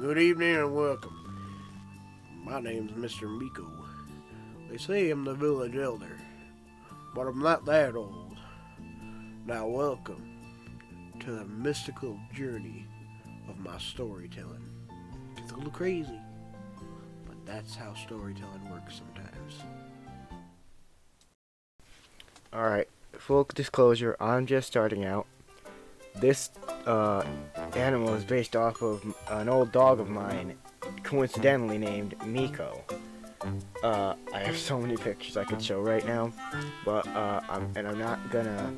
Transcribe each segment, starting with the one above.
Good evening and welcome. My name's Mr. Miko. They say I'm the village elder, but I'm not that old. Now welcome to the mystical journey of my storytelling. It's a little crazy, but that's how storytelling works sometimes. Alright, full disclosure, I'm just starting out. This animal is based off of an old dog of mine, coincidentally named Miko. I have so many pictures I could show right now, but I'm not gonna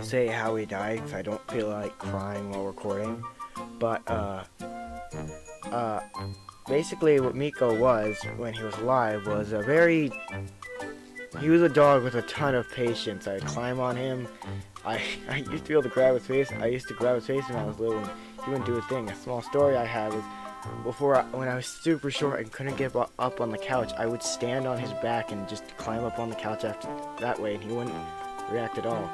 say how he died because I don't feel like crying while recording. But basically, what Miko was when he was alive was he was a dog with a ton of patience. I'd climb on him. I used to be able to grab his face. I used to grab his face when I was little, and he wouldn't do a thing. A small story I have is when I was super short and couldn't get up on the couch, I would stand on his back and just climb up on the couch after that way, and he wouldn't react at all.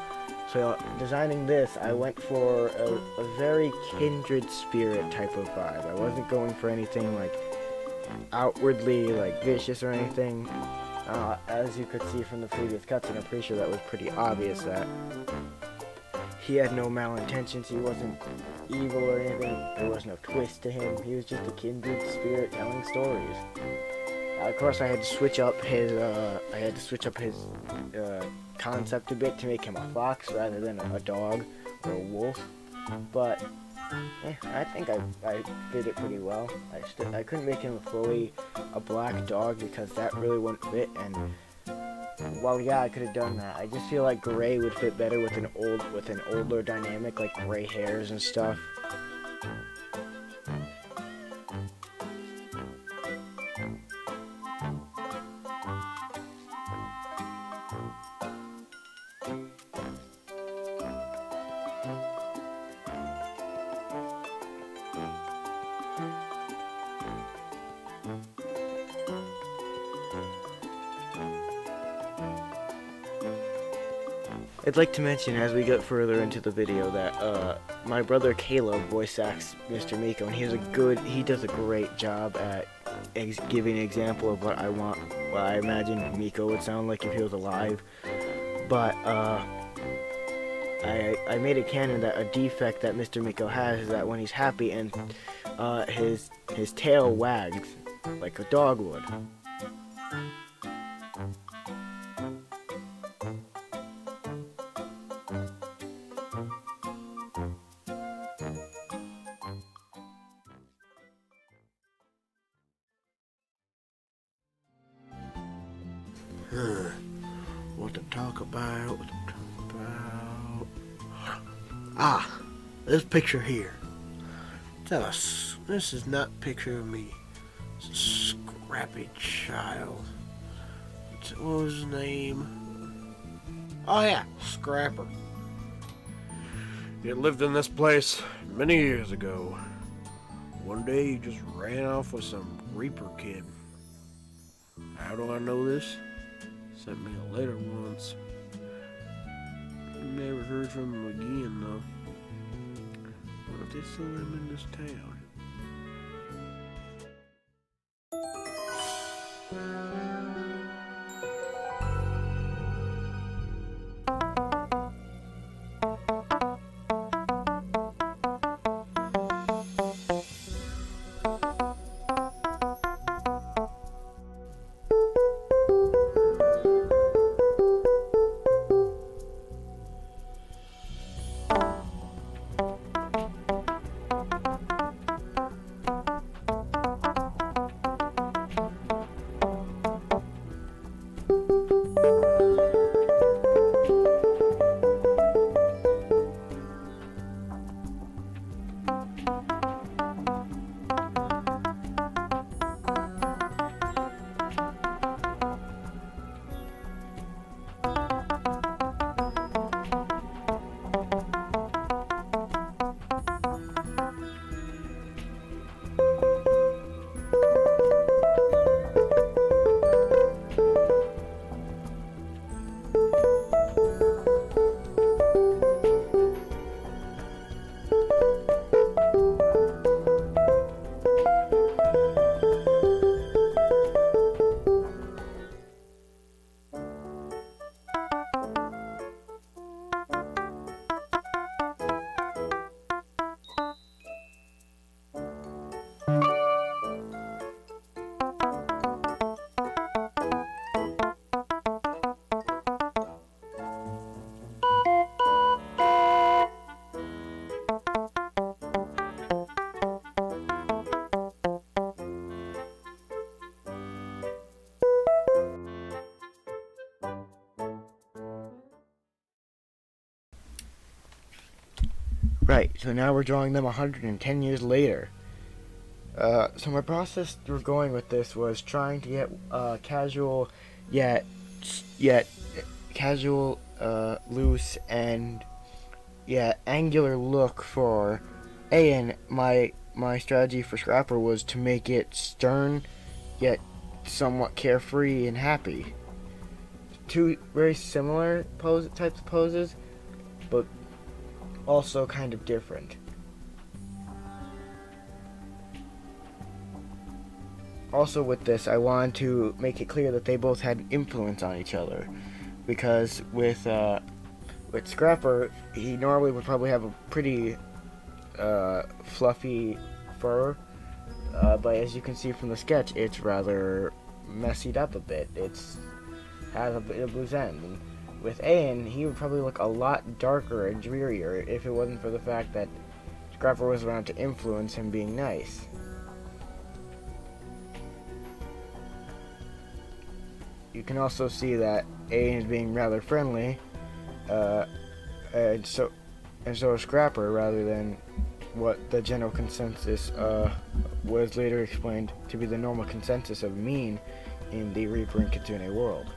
So designing this, I went for a very kindred spirit type of vibe. I wasn't going for anything like outwardly like vicious or anything. As you could see from the previous cutscene, I'm pretty sure that was pretty obvious that he had no malintentions, he wasn't evil or anything, there was no twist to him, he was just a kindred spirit telling stories. Of course, I had to switch up his concept a bit to make him a fox rather than a dog or a wolf, but I think I did it pretty well. I couldn't make him fully a black dog because that really wouldn't fit, and well, yeah, I could have done that. I just feel like gray would fit better with an older dynamic, like gray hairs and stuff. I'd like to mention as we get further into the video that my brother Caleb voice acts Mr. Miko, and he does a great job at giving an example of what I imagine Miko would sound like if he was alive. But I made it canon that a defect that Mr. Miko has is that when he's happy and his tail wags like a dog would. What to talk about? This picture here. This is not a picture of me. It's a scrappy child. What was his name? Oh yeah, Scrapper. He lived in this place many years ago. One day he just ran off with some Reaper kid. How do I know this? Sent me a letter once. Never heard from him again though. What if they still live in this town? Right, so now we're drawing them 110 years later. So my process for going with this was trying to get casual, yet casual, loose, and angular look for Ayan. My strategy for Scrapper was to make it stern, yet somewhat carefree and happy. Two very similar types of poses, but also kind of different. Also with this, I wanted to make it clear that they both had influence on each other, because with Scrapper, he normally would probably have a pretty fluffy fur, but as you can see from the sketch, it's rather messied up a bit. It's has a bit of loose end. And with Ayan, he would probably look a lot darker and drearier if it wasn't for the fact that Scrapper was around to influence him being nice. You can also see that Ayan is being rather friendly, and so is Scrapper, rather than what the general consensus was later explained to be the normal consensus of mean in the Reaper and Kitsune world.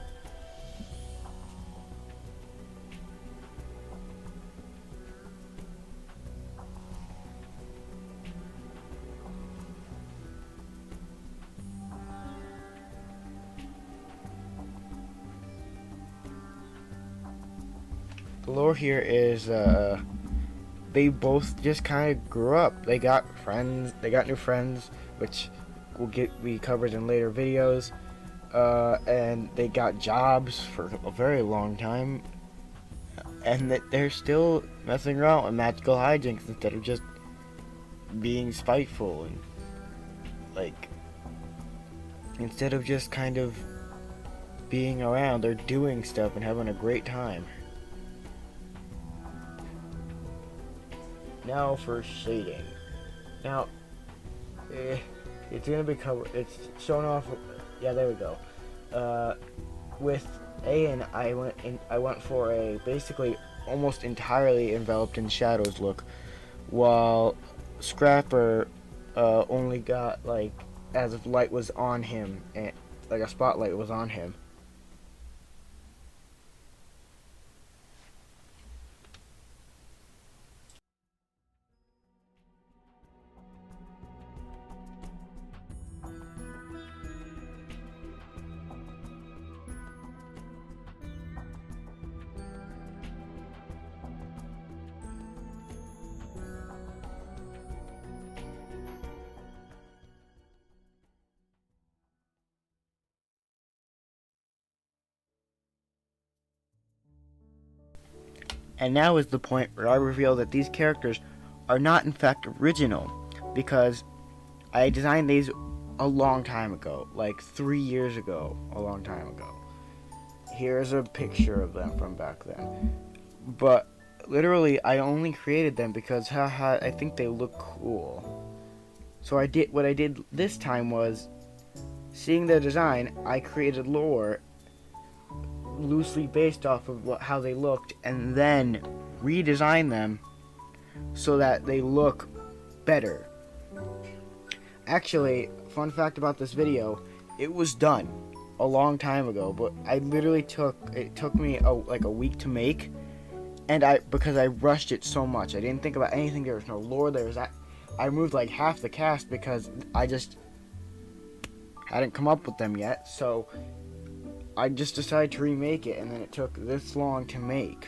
The lore here is they both just kind of grew up. They got friends. They got new friends, which will be covered in later videos. And they got jobs for a very long time, and that they're still messing around with magical hijinks instead of just being spiteful and instead of just kind of being around, they're doing stuff and having a great time. Now for shading. Now, it's gonna be covered. It's shown off. Yeah, there we go. With Ayan, I went for a basically almost entirely enveloped in shadows look, while Scrapper only got as if light was on him, and like a spotlight was on him. And now is the point where I reveal that these characters are not in fact original, because I designed these a long time ago, like 3 years ago, a long time ago. Here's a picture of them from back then. But literally, I only created them because, haha, I think they look cool. So what I did this time was, seeing their design, I created lore loosely based off of how they looked, and then redesign them so that they look better. Actually, fun fact about this video, it was done a long time ago, but it took me a week to make, and because I rushed it so much, I didn't think about anything. There was no lore. I moved like half the cast because I just hadn't come up with them yet, so I just decided to remake it, and then it took this long to make.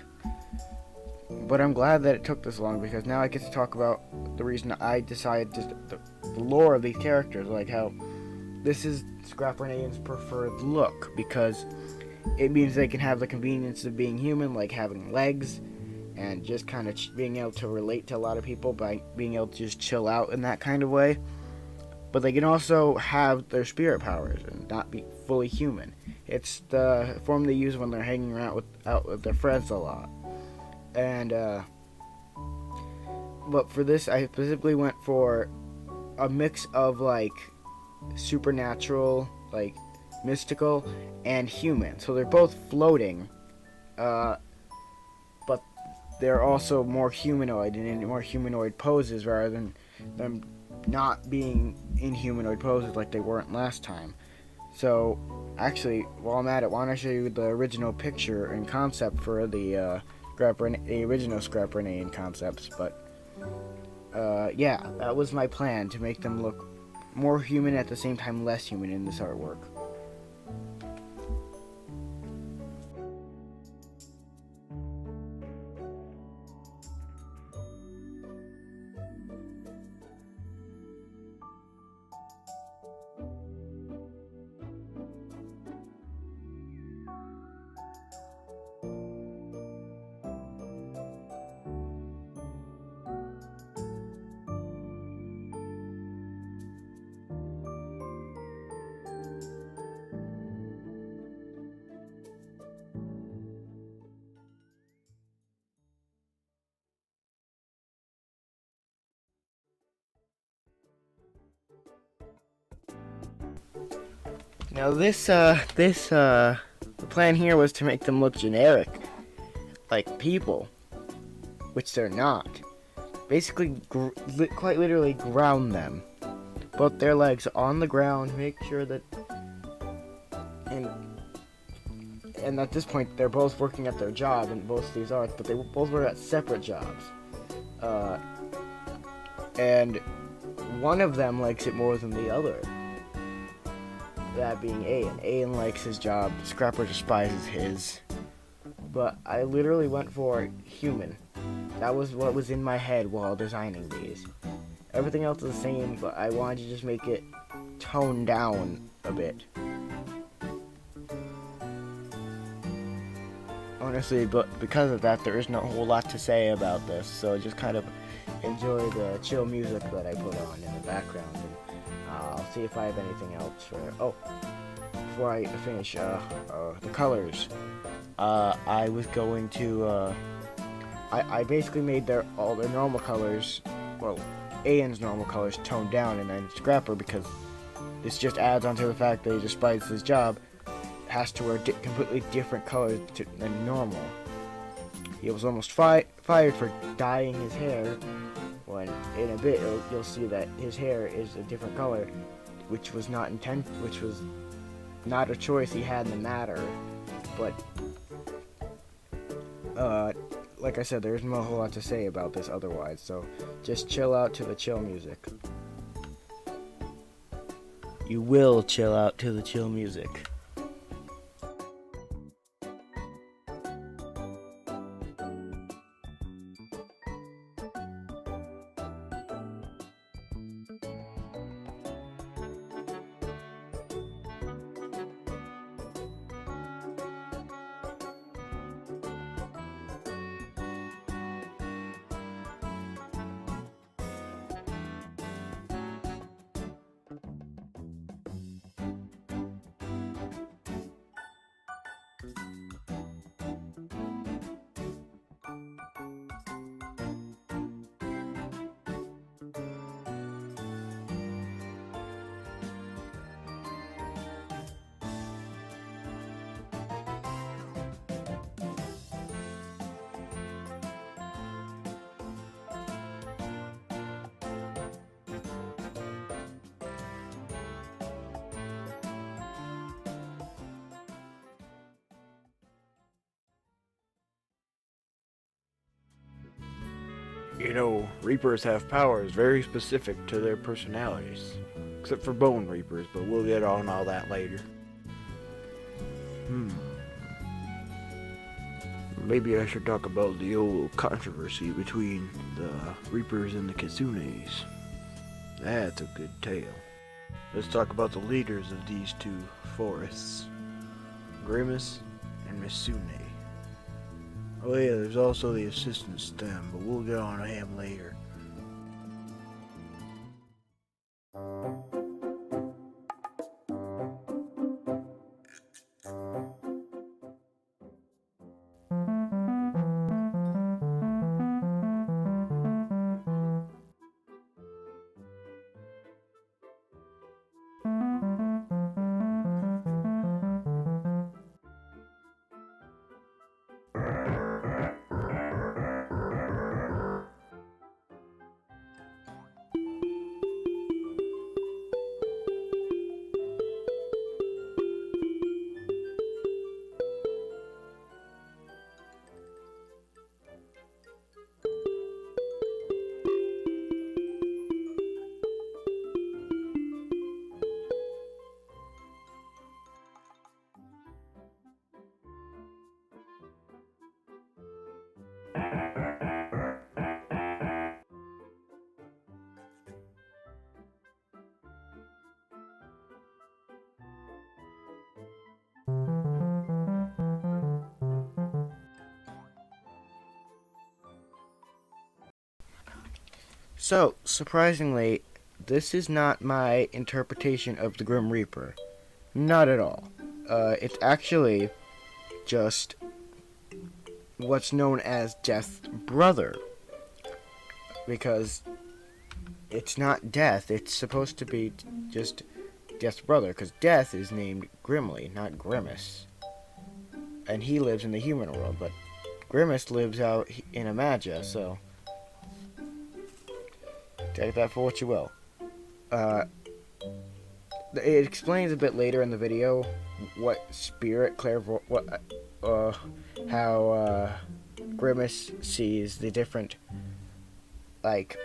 But I'm glad that it took this long, because now I get to talk about the reason I decided the lore of these characters, like how this is Scrapper and Ayan's preferred look, because it means they can have the convenience of being human, like having legs, and just kind of being able to relate to a lot of people by being able to just chill out in that kind of way. But they can also have their spirit powers and not be fully human. It's the form they use when they're hanging out with their friends a lot. And but for this, I specifically went for a mix of supernatural, mystical, and human. So they're both floating, but they're also more humanoid and in more humanoid poses rather than them not being in humanoid poses like they weren't last time. So, actually, while I'm at it, why don't I show you the original picture and concept for the original Scrap Renee concepts. But yeah, that was my plan, to make them look more human at the same time less human in this artwork. Now the plan here was to make them look generic, like people, which they're not. Basically, quite literally ground them. Put their legs on the ground, make sure that, and at this point they're both working at their job in both of these arts, but they both work at separate jobs. And one of them likes it more than the other. That being Ayan. Ayan likes his job, Scrapper despises his. But I literally went for human. That was what was in my head while designing these. Everything else is the same, but I wanted to just make it toned down a bit. Honestly, but because of that, there isn't a whole lot to say about this, so just kind of enjoy the chill music that I put on in the background. And I'll see if I have anything else. Before I finish, the colors. I was going to, I basically made all their normal colors, well, Ayan's normal colors toned down, and then Scrapper, because this just adds on to the fact that he despises his job, has to wear completely different colors than normal. He was almost fired for dyeing his hair, when in a bit you'll see that his hair is a different color, which was not a choice he had in the matter. But like I said, there isn't a whole lot to say about this otherwise, so just chill out to the chill music. You will chill out to the chill music. You know, Reapers have powers very specific to their personalities. Except for Bone Reapers, but we'll get on all that later. Maybe I should talk about the old controversy between the Reapers and the Kitsunes. That's a good tale. Let's talk about the leaders of these two forests. Grimace and Mitsune. Oh yeah, there's also the assistant stem, but we'll get on him later. So, surprisingly, this is not my interpretation of the Grim Reaper. Not at all. It's actually just what's known as Death's brother. Because it's not Death, it's supposed to be just Death's brother. Because Death is named Grimly, not Grimace. And he lives in the human world, but Grimace lives out in Amaja, so take that for what you will. It explains a bit later in the video what spirit how Grimace sees the different like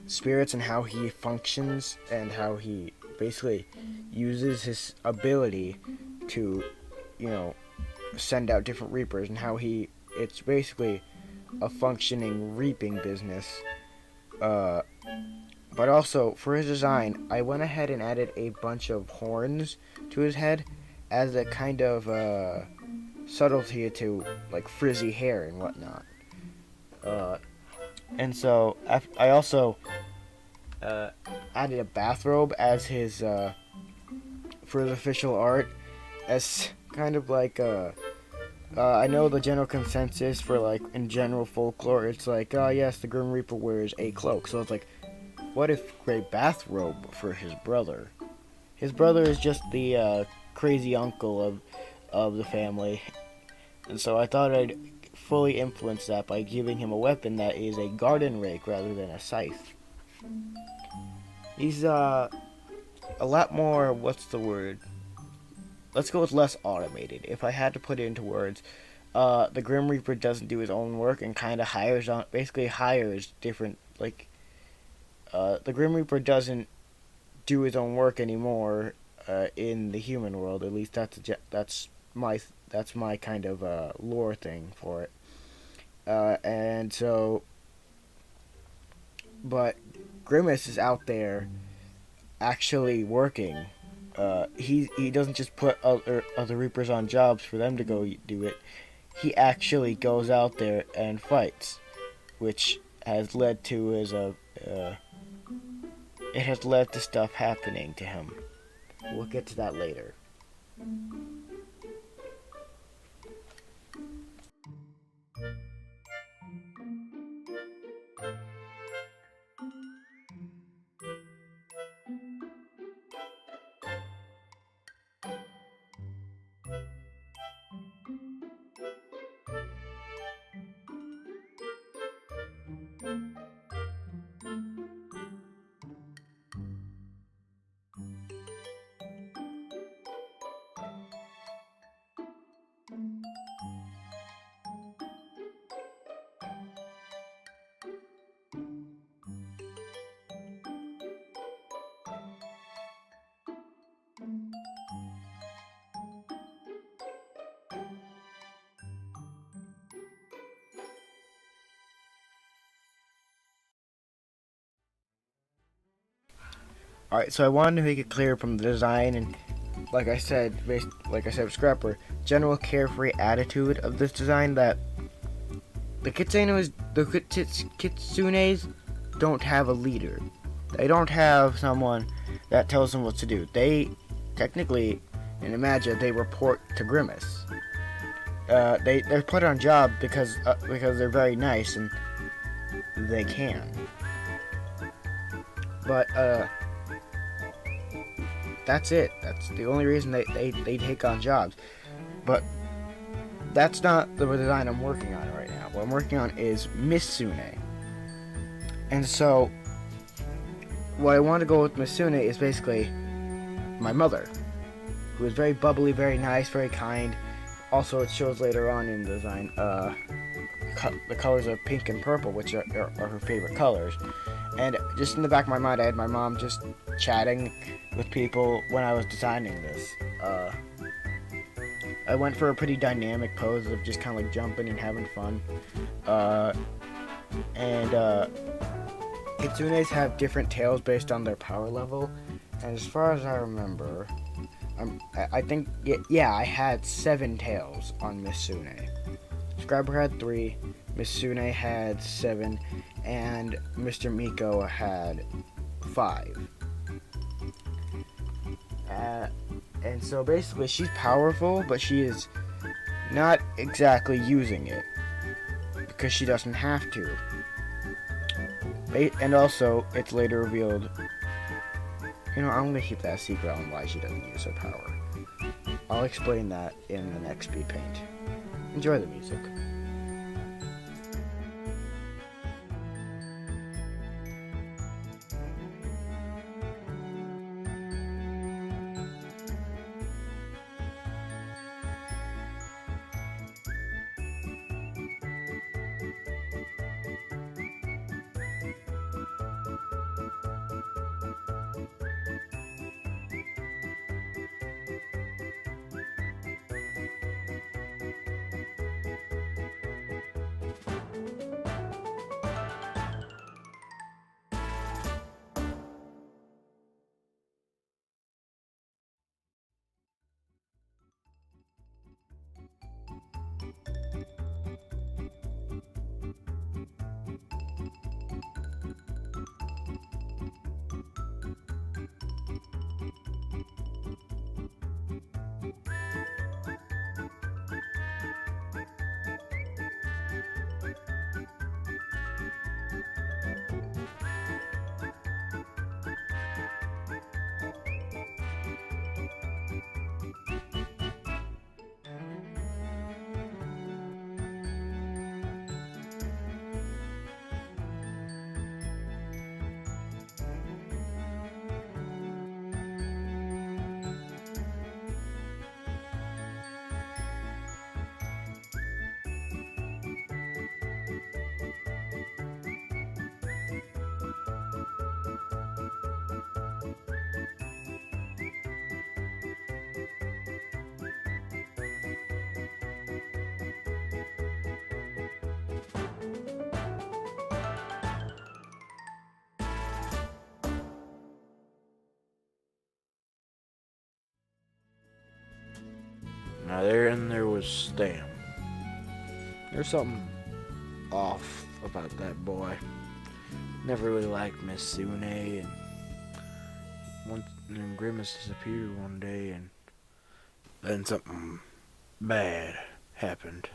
spirits and how he functions and how he basically uses his ability to, send out different reapers, and how it's basically a functioning reaping business. But also, for his design, I went ahead and added a bunch of horns to his head as a kind of subtlety to, like, frizzy hair and whatnot. And so, I also added a bathrobe as his, for his official art, as kind of like, I know the general consensus for, like, in general folklore, it's like, oh yes, the Grim Reaper wears a cloak. So it's like, what if a bathrobe for his brother? His brother is just the crazy uncle of the family. And so I thought I'd fully influence that by giving him a weapon that is a garden rake rather than a scythe. He's a lot more, what's the word? Let's go with less automated. If I had to put it into words, the Grim Reaper doesn't do his own work and kind of hires different, like, the Grim Reaper doesn't do his own work anymore in the human world. At least that's my kind of lore thing for it. And so, but Grimace is out there actually working. He doesn't just put other Reapers on jobs for them to go do it. He actually goes out there and fights, which has led to it has led to stuff happening to him. We'll get to that later. Alright, so I wanted to make it clear from the design and, like I said with Scrapper, general carefree attitude of this design that the kitsunes don't have a leader. They don't have someone that tells them what to do. They, technically, in Imagia, they report to Grimace. They're put on job because they're very nice and they can. But, that's it. That's the only reason they take on jobs. But that's not the design I'm working on right now. What I'm working on is Mitsune. And so, what I want to go with Mitsune is basically my mother, who is very bubbly, very nice, very kind. Also, it shows later on in the design, the colors are pink and purple, which are her favorite colors. And just in the back of my mind, I had my mom just chatting with people when I was designing this. I went for a pretty dynamic pose of just kind of like jumping and having fun. Kitsunes have different tails based on their power level. And as far as I remember, I think, I had 7 tails on Mitsune. Scrapper had 3, Miss Sune had 7, and Mr. Miko had 5. And so basically she's powerful, but she is not exactly using it because she doesn't have to. And also, it's later revealed, I'm going to keep that a secret on why she doesn't use her power. I'll explain that in the next speed paint. Enjoy the music. Now there was Stam. There's something off about that boy. Never really liked Miss Sune, and then Grimace disappeared one day, and then something bad happened.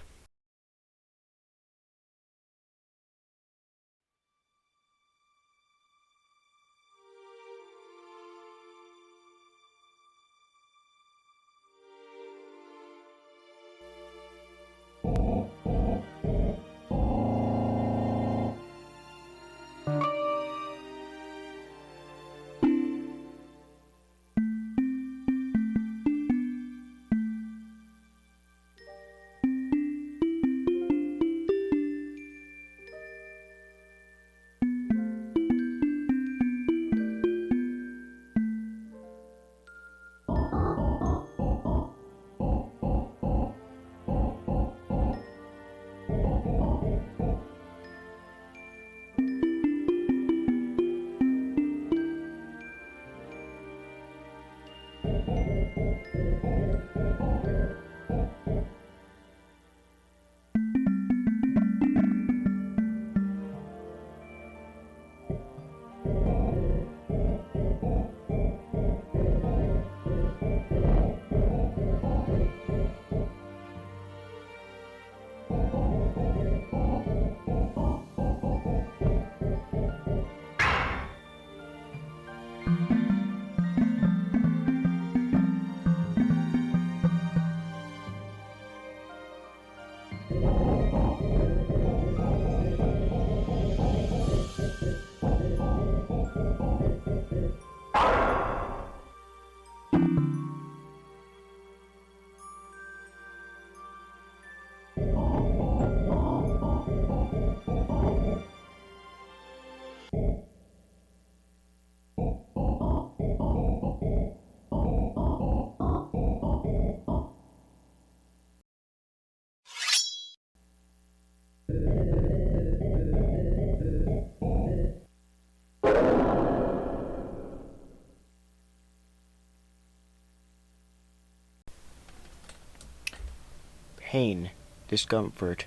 Pain, discomfort,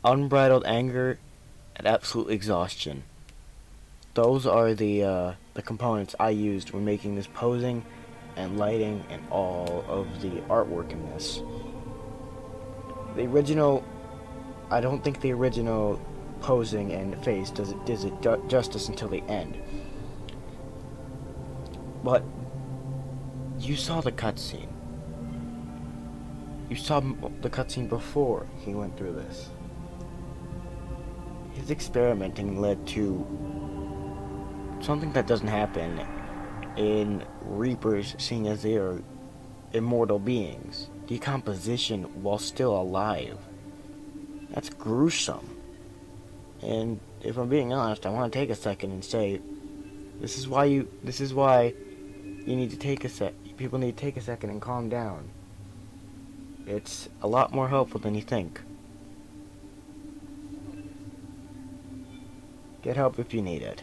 unbridled anger, and absolute exhaustion. Those are the components I used when making this posing and lighting and all of the artwork in this. The original, I don't think the original posing and face does it justice until the end. But you saw the cutscene. You saw the cutscene before he went through this. His experimenting led to something that doesn't happen in Reapers, seeing as they are immortal beings. Decomposition while still alive. That's gruesome. And if I'm being honest, I want to take a second and say, this is why you need to take a people need to take a second and calm down. It's a lot more helpful than you think. Get help if you need it.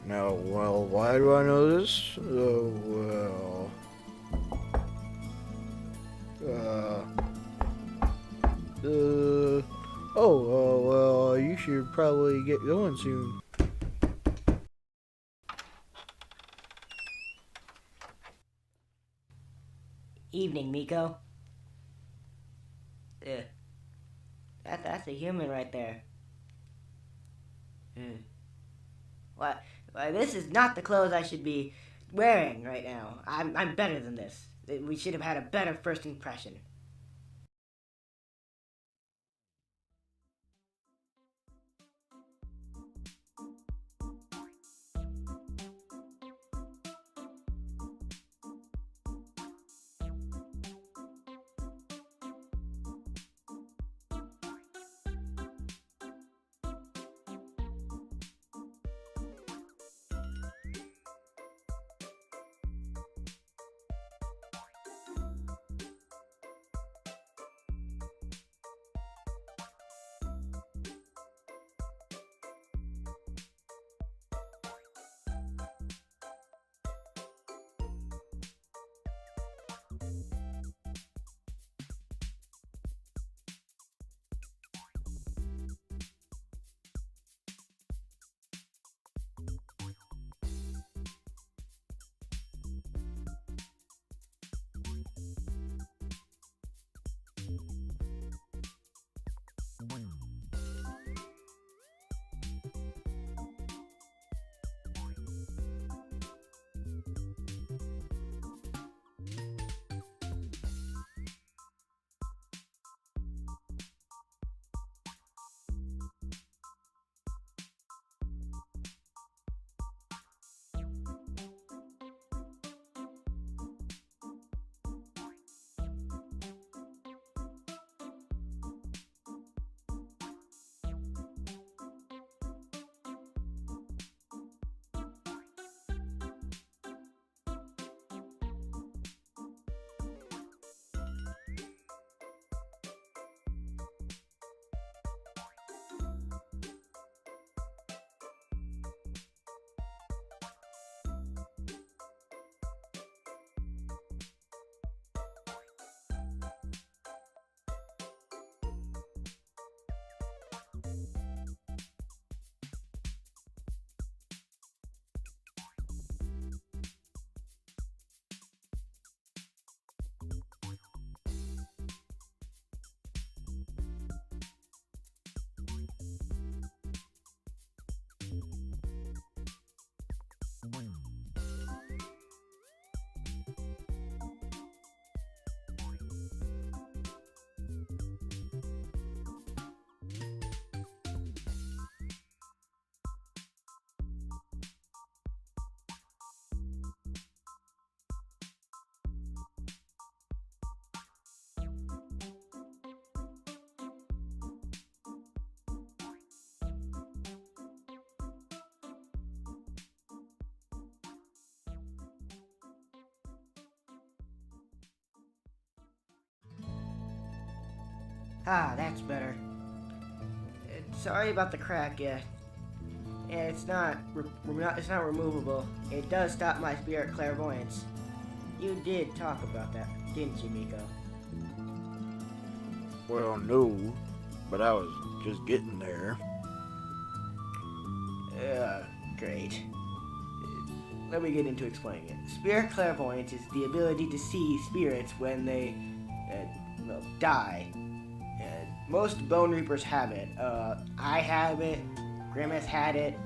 Now, well, why do I know this? You should probably get going soon. Evening, Miko. That's a human right there. Why, this is not the clothes I should be wearing right now. I'm better than this. We should have had a better first impression. Ah, that's better. Sorry about the crack, yeah. Yeah, it's not removable. It does stop my spirit clairvoyance. You did talk about that, didn't you, Miko? Well, no, but I was just getting there. Great. Let me get into explaining it. Spirit clairvoyance is the ability to see spirits when they, die. Most Bone Reapers have it. I have it. Grimace had it.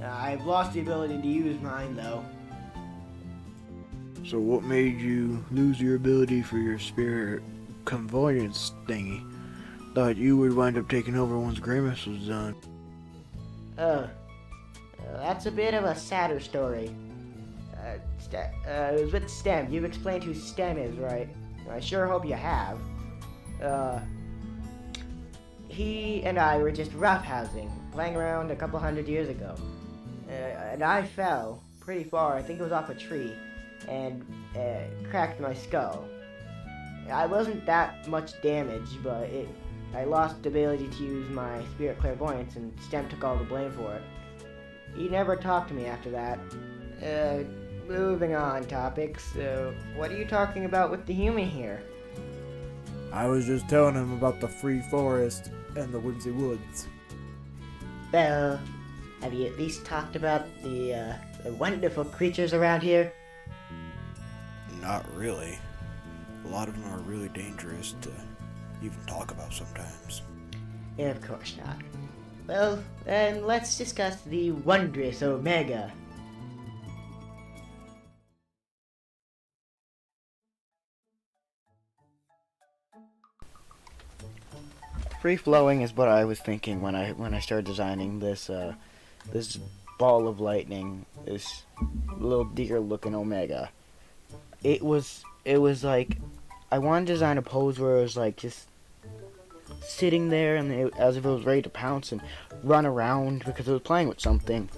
I've lost the ability to use mine, though. So what made you lose your ability for your spirit convoyance thingy? Thought you would wind up taking over once Grimace was done. That's a bit of a sadder story. It was with Stem. You've explained who Stem is, right? I sure hope you have. He and I were just roughhousing, playing around a couple 100 years ago. And I fell pretty far, I think it was off a tree, and cracked my skull. I wasn't that much damaged, but I lost the ability to use my spirit clairvoyance, and Stem took all the blame for it. He never talked to me after that. Moving on topics. What are you talking about with the human here? I was just telling him about the free forest and the whimsy woods. Well, have you at least talked about the wonderful creatures around here? Not really. A lot of them are really dangerous to even talk about sometimes. Of course not. Well, then let's discuss the wondrous Omega. Free flowing is what I was thinking when I started designing this this ball of lightning, this little deer looking Omega. It was like I wanted to design a pose where it was like just sitting there and as if it was ready to pounce and run around because it was playing with something,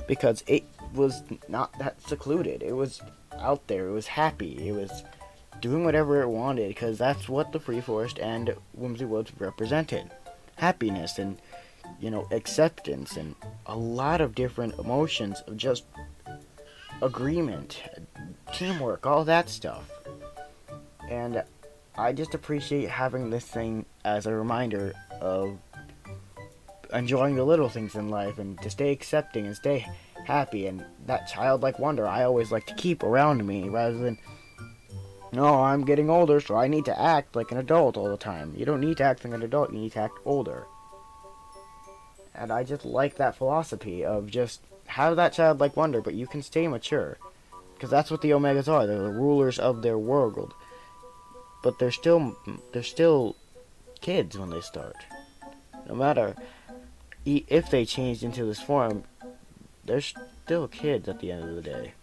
because it was not that secluded. It was out there. It was happy. It was doing whatever it wanted, because that's what the Free Forest and Whimsy Woods represented. Happiness and, acceptance and a lot of different emotions of just agreement, teamwork, all that stuff. And I just appreciate having this thing as a reminder of enjoying the little things in life and to stay accepting and stay happy, and that childlike wonder I always like to keep around me, rather than, no, I'm getting older, so I need to act like an adult all the time. You don't need to act like an adult, you need to act older. And I just like that philosophy of just have that childlike wonder, but you can stay mature. Because that's what the Omegas are. They're the rulers of their world. But they're still kids when they start. No matter if they changed into this form, they're still kids at the end of the day.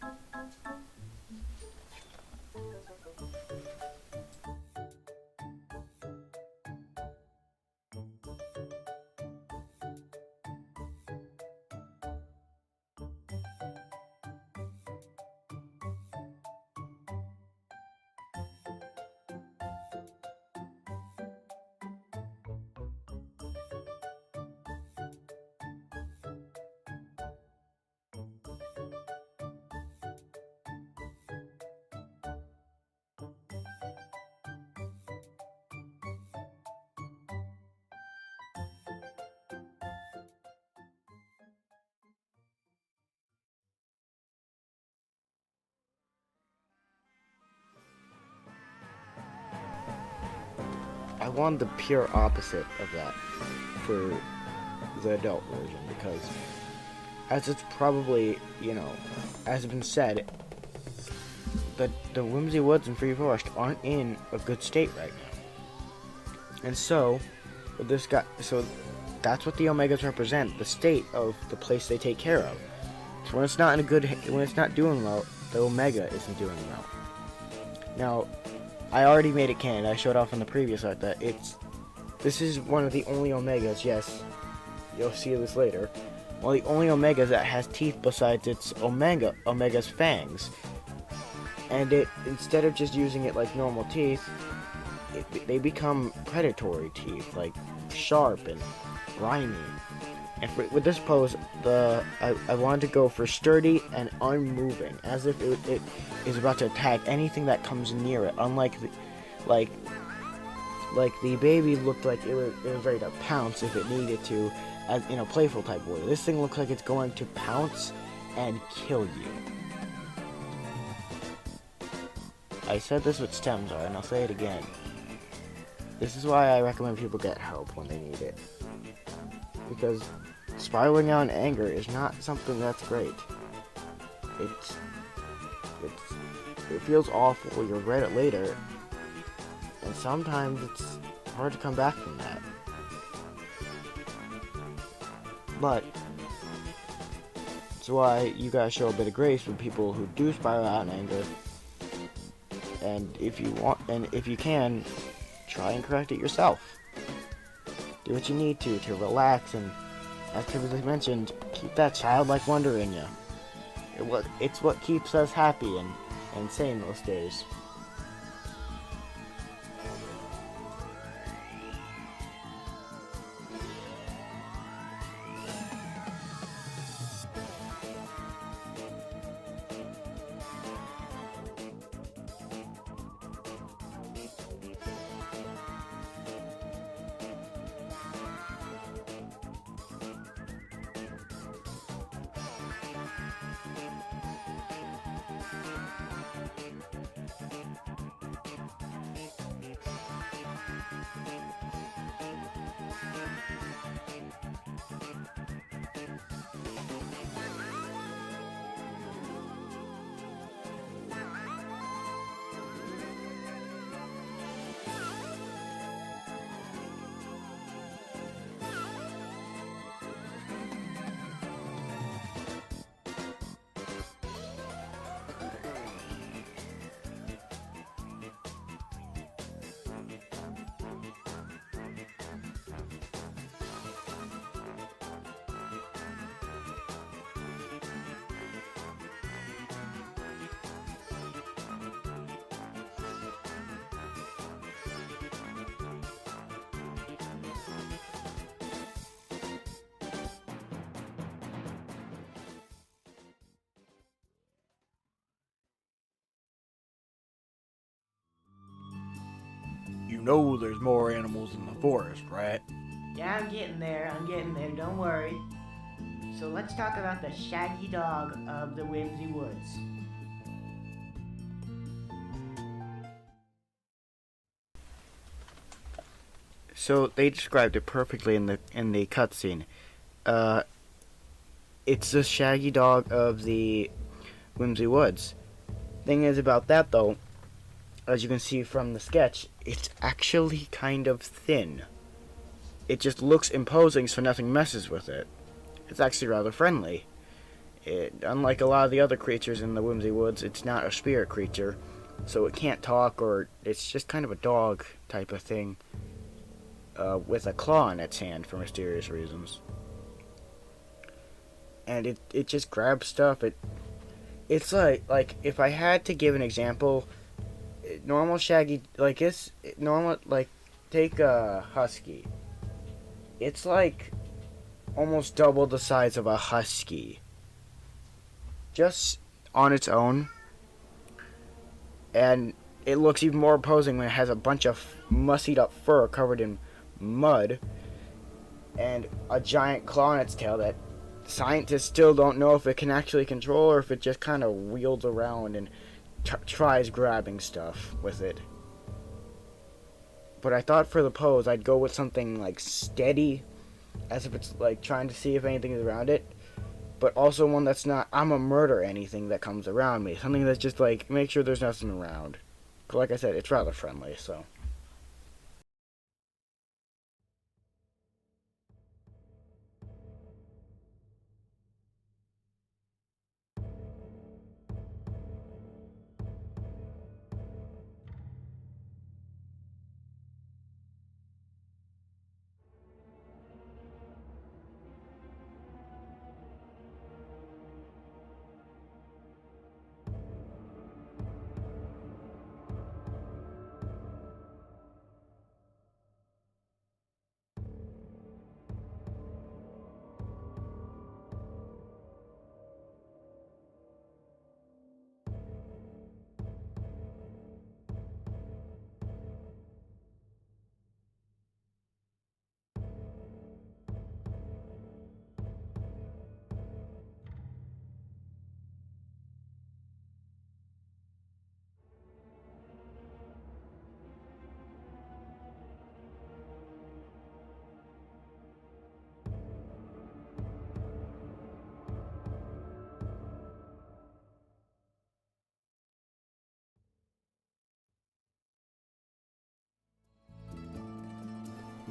I want the pure opposite of that for the adult version, because as it's probably, as it's been said, the Whimsy Woods and Free Forest aren't in a good state right now. And so that's what the Omegas represent, the state of the place they take care of. So when it's not doing well, the Omega isn't doing well. Now, I already made it canon. I showed off in the previous art that this is one of the only Omegas, yes, you'll see this later, one of the only Omegas that has teeth besides its Omega's fangs. And instead of just using it like normal teeth, they become predatory teeth, like sharp and grimy. And with this pose, I wanted to go for sturdy and unmoving, as if it is about to attack anything that comes near it. Unlike like the baby looked like it was ready to pounce if it needed to, as in a playful type way. This thing looks like it's going to pounce and kill you. I said this with stems are, and I'll say it again. This is why I recommend people get help when they need it. Because spiraling out in anger is not something that's great. It feels awful, you regret it later, and sometimes it's hard to come back from that. But that's why you gotta show a bit of grace with people who do spiral out in anger. And if you want, and if you can, try and correct it yourself. Do what you need to relax, and as previously mentioned, keep that childlike wonder in you. It's what keeps us happy and sane those days. You know there's more animals in the forest, right? Yeah, I'm getting there, don't worry. So let's talk about the shaggy dog of the Whimsy Woods. So they described it perfectly in the cutscene. It's the shaggy dog of the Whimsy Woods. Thing is about that though, as you can see from the sketch, it's actually kind of thin. It just looks imposing, so nothing messes with it. It's actually rather friendly. Unlike a lot of the other creatures in the Whimsy Woods, it's not a spirit creature, so it can't talk, or it's just kind of a dog type of thing, with a claw in its hand for mysterious reasons. And it just grabs stuff. It's like if I had to give an example, normal shaggy, like it's normal, like take a husky. It's like almost double the size of a husky, just on its own, and it looks even more imposing when it has a bunch of mussied up fur covered in mud and a giant claw on its tail that scientists still don't know if it can actually control or if it just kind of wheels around and tries grabbing stuff with it. But I thought for the pose I'd go with something like steady, as if it's like trying to see if anything is around it, but also one that's not, I'm gonna murder anything that comes around me. Something that's just like, make sure there's nothing around. But like I said, it's rather friendly, so.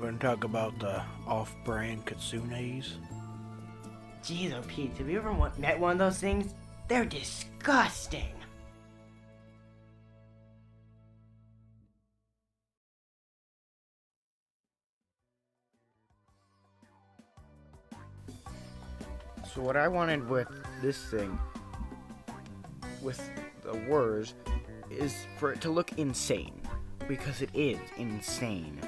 We're gonna talk about the off-brand kitsunes. Jeez, oh Pete, have you ever met one of those things? They're disgusting. So what I wanted with this thing, with the words, is for it to look insane. Because it is insane.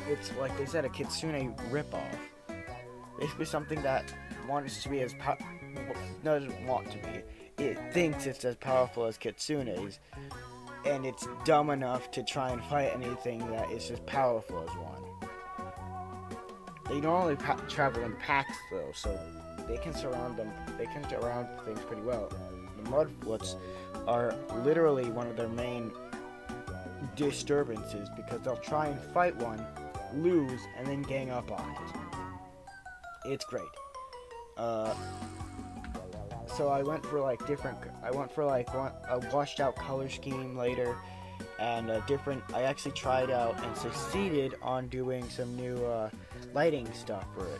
It's like they said, a kitsune ripoff. Basically something that wants to be doesn't want to be. It thinks it's as powerful as kitsunes, and it's dumb enough to try and fight anything that is as powerful as one. They normally travel in packs though, so they can surround things pretty well. The Mudfoots are literally one of their main disturbances because they'll try and fight one, lose, and then gang up on it. It's great. So I went for a washed out color scheme later, and I actually tried out and succeeded on doing some new lighting stuff for it.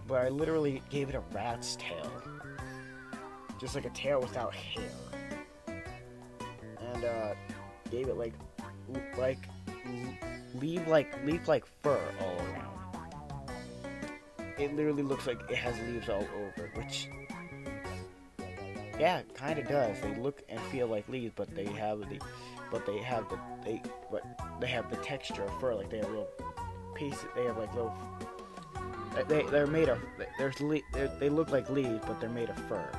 But I literally gave it a rat's tail. Just like a tail without hair. And gave it leaf like fur all around. It literally looks like it has leaves all over, which yeah, kind of does. They look and feel like leaves, but they have the texture of fur. Like they have little pieces. They have like little. They're made of. They look like leaves, but they're made of fur.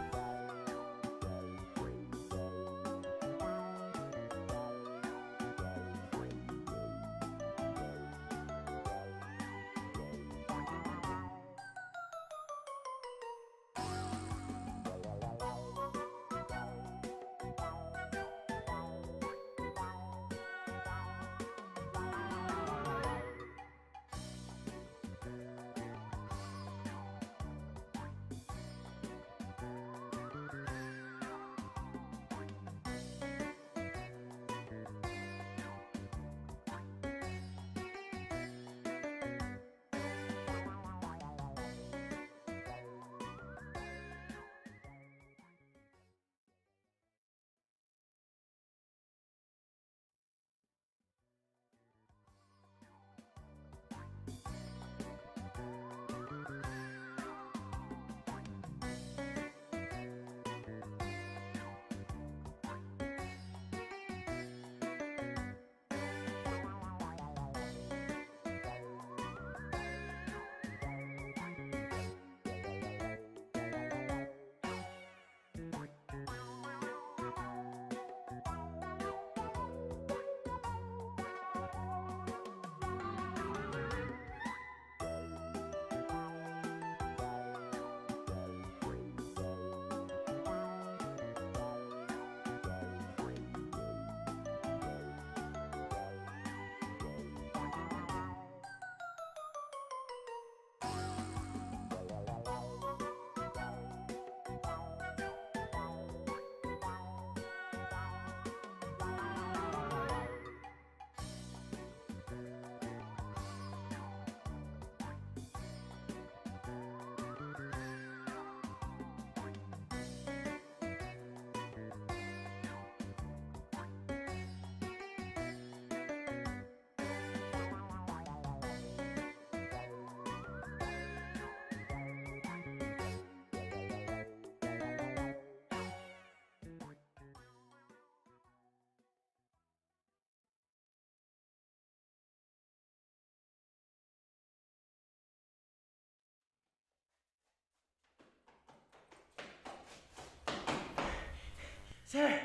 Sir!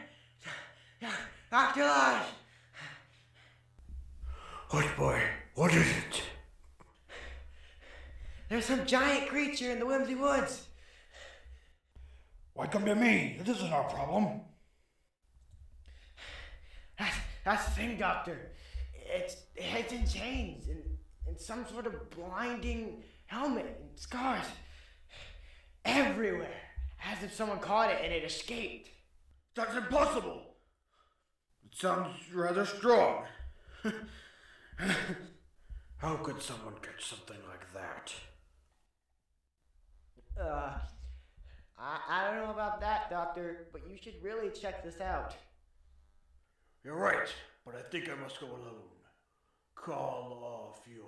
Dr. Lodge! What, boy? What is it? There's some giant creature in the Whimsy Woods! Why come to me? This isn't our problem. That's the thing, Doctor. It's in chains and some sort of blinding helmet and scars everywhere, as if someone caught it and it escaped. That's impossible. It sounds rather strong. How could someone catch something like that? I don't know about that, Doctor, but you should really check this out. You're right, but I think I must go alone. Call off your